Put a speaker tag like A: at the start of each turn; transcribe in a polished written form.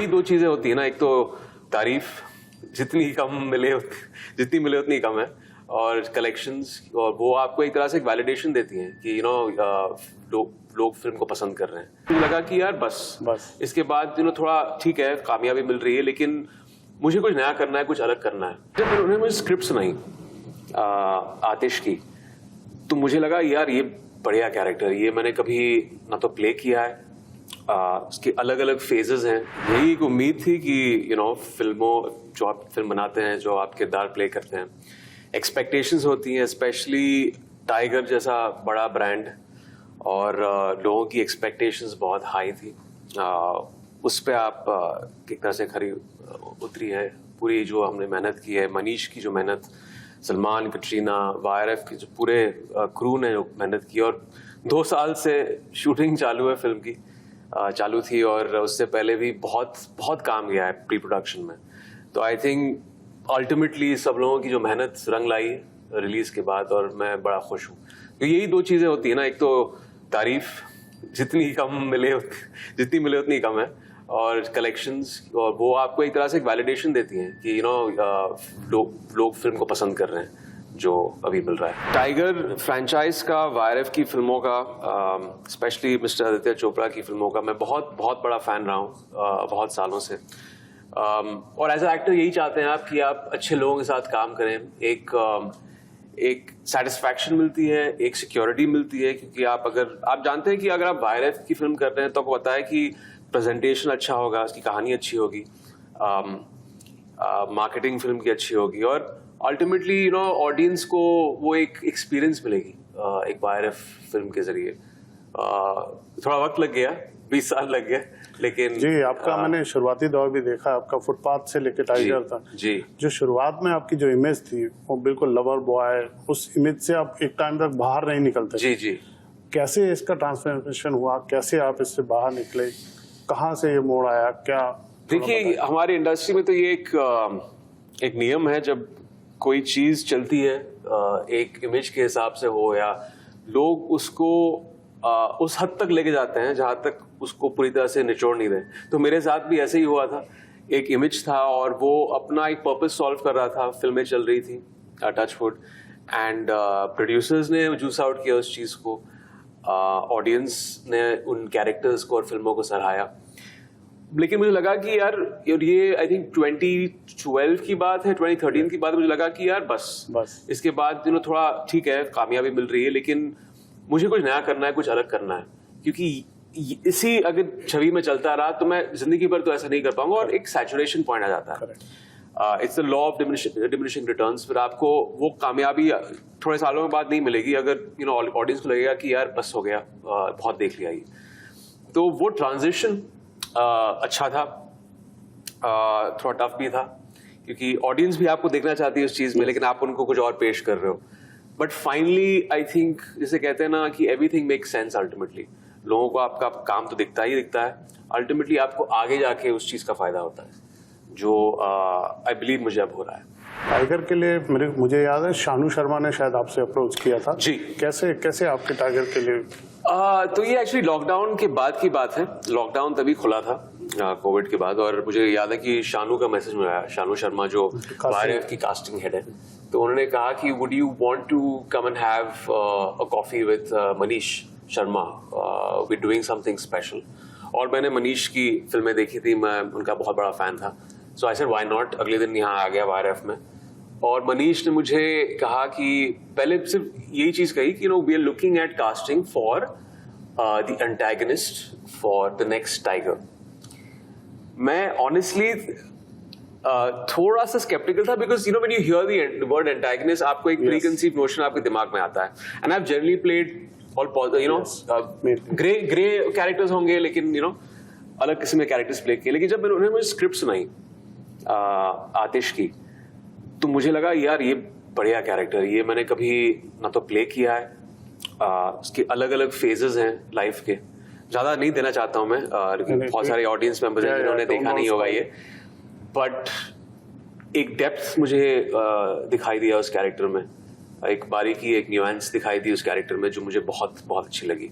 A: यही दो चीजें होती है ना, एक तो तारीफ जितनी मिले उतनी कम है, और कलेक्शंस, और वो आपको एक तरह से एक वैलिडेशन देती हैं कि लोग फिल्म को पसंद कर रहे हैं। मुझे लगा कि यार बस इसके बाद थोड़ा ठीक है, कामयाबी मिल रही है, लेकिन मुझे कुछ नया करना है, कुछ अलग करना है। जब उन्होंने मुझे स्क्रिप्ट सुनाई आतिश की, तो मुझे लगा यार ये बढ़िया कैरेक्टर, ये मैंने कभी ना तो प्ले किया है, उसके अलग अलग फेजेस हैं। यही एक उम्मीद थी कि फिल्मों, जो आप फिल्म बनाते हैं, जो आप किरदार प्ले करते हैं, एक्सपेक्टेशंस होती हैं, स्पेशली टाइगर जैसा बड़ा ब्रांड, और लोगों की एक्सपेक्टेशंस बहुत हाई थी। उस पे आप एक तरह से खरी उतरी है पूरी जो हमने मेहनत की है, मनीष की जो मेहनत, सलमान, कटरीना, वायरफ की जो पूरे क्रू ने जो मेहनत की, और 2 साल से शूटिंग चालू है फिल्म की, चालू थी, और उससे पहले भी बहुत काम गया है प्री प्रोडक्शन में। तो आई थिंक अल्टीमेटली सब लोगों की जो मेहनत रंग लाई रिलीज के बाद, और मैं बड़ा खुश हूँ। तो यही दो चीजें होती है ना, एक तो तारीफ जितनी मिले उतनी कम है, और कलेक्शंस, और वो आपको एक तरह से एक वैलिडेशन देती हैं कि लोग फिल्म को पसंद कर रहे हैं जो अभी मिल रहा है। टाइगर फ्रेंचाइज का, वायरफ की फिल्मों का, स्पेशली मिस्टर आदित्य चोपड़ा की फिल्मों का मैं बहुत बड़ा फैन रहा हूँ बहुत सालों से। और एज अ एक्टर यही चाहते हैं आप कि आप अच्छे लोगों के साथ काम करें, एक सेटिस्फैक्शन मिलती है, एक सिक्योरिटी मिलती है, क्योंकि आप जानते हैं कि अगर आप वायरफ की फिल्म कर रहे हैं तो आपको पता है कि प्रेजेंटेशन अच्छा होगा, उसकी कहानी अच्छी होगी, मार्केटिंग फिल्म की अच्छी होगी, और अल्टीमेटली ऑडियंस को वो एक एक्सपीरियंस मिलेगी एक वायरफ फिल्म के जरिए। थोड़ा वक्त लग गया, 20 साल लग गए, लेकिन
B: जी आपका मैंने शुरुआती दौर भी देखा, आपका फुटपाथ से लेकर टाइगर तक
A: जी,
B: जो शुरुआत में आपकी जो इमेज थी वो बिल्कुल लवर बॉय, उस इमेज से आप एक टाइम तक बाहर नहीं निकलते।
A: जी
B: कैसे इसका ट्रांसफॉर्मेशन हुआ, कैसे आप इससे बाहर निकले, कहाँ से ये मोड़ आया, क्या?
A: देखिए, हमारी इंडस्ट्री में तो ये एक नियम है, जब कोई चीज चलती है एक इमेज के हिसाब से हो, या लोग उसको उस हद तक लेके जाते हैं जहां तक उसको पूरी तरह से निचोड़ नहीं रहे। तो मेरे साथ भी ऐसे ही हुआ था, एक इमेज था और वो अपना एक पर्पस सॉल्व कर रहा था, फिल्में चल रही थी टचवुड, एंड प्रोड्यूसर्स ने जूस आउट किया उस चीज को, ऑडियंस ने उन कैरेक्टर्स को और फिल्मों को सराहाया। लेकिन मुझे लगा कि यार ये आई थिंक 2012 की बात है, 2013 की बात, मुझे लगा कि यार बस इसके बाद थोड़ा ठीक है, कामयाबी मिल रही है, लेकिन मुझे कुछ नया करना है, कुछ अलग करना है, क्योंकि इसी अगर छवि में चलता रहा तो मैं जिंदगी भर तो ऐसा नहीं कर पाऊंगा, और एक सैचुरेशन पॉइंट आ जाता है। It's the law of diminishing returns. फिर आपको वो कामयाबी थोड़े सालों के बाद नहीं मिलेगी, अगर ऑडियंस को लगेगा कि यार बस हो गया, बहुत देख लिया ये। तो वो ट्रांजिशन अच्छा था, थोड़ा टफ भी था, क्योंकि ऑडियंस भी आपको देखना चाहती है उस चीज में, लेकिन आप उनको कुछ और पेश कर रहे हो। बट फाइनली आई थिंक, जैसे कहते हैं ना कि एवरीथिंग मेक्स सेंस अल्टीमेटली। लोगों को आपका काम तो दिखता ही दिखता है, अल्टीमेटली आपको आगे जाके उस चीज का फायदा होता है, जो आई बिलीव मुझे अब हो रहा है।
B: टाइगर के लिए मुझे याद है शानू शर्मा ने शायद आपसे अप्रोच किया था।
A: जी।
B: कैसे आपके टाइगर के लिए?
A: तो ये एक्चुअली लॉकडाउन के बाद की बात है। लॉकडाउन तभी खुला था कोविड के बाद, और मुझे याद है कि शानू का मैसेज में आया, शानू शर्मा जो वायरफ की कास्टिंग हेड है, तो उन्होंने कहा कि would you want to come and have a coffee with Manish Sharma, we doing something special. और मैंने मनीष की फिल्में देखी थी, मैं उनका बहुत बड़ा फैन था, सो आई सेड व्हाई नॉट। अगले दिन यहाँ आ गया वायरफ में, और मनीष ने मुझे कहा कि पहले सिर्फ यही चीज कही कि we are looking at casting for the antagonist for the next Tiger. मैं ऑनेस्टली थोड़ा सा स्केप्टिकल था, because when you hear the word antagonist, आपको एक प्रीकंसीव नोशन आपके दिमाग में आता है, and I have generally played all grey characters होंगे, लेकिन अलग किस्म के कैरेक्टर्स प्ले किए। लेकिन जब उन्होंने मुझे स्क्रिप्ट सुनाई आतिश की, तो मुझे लगा यार ये बढ़िया कैरेक्टर, ये मैंने कभी ना तो प्ले किया है, उसके अलग अलग फेजेस हैं लाइफ के। ज्यादा नहीं देना चाहता हूं मैं, लेकिन बहुत सारे ऑडियंस मेंबर्स हैं जिन्होंने देखा नहीं होगा ये, बट एक डेप्थ मुझे दिखाई दिया उस कैरेक्टर में, एक बारीकी, एक न्यूएंस दिखाई दी उस कैरेक्टर में, जो मुझे बहुत बहुत अच्छी लगी।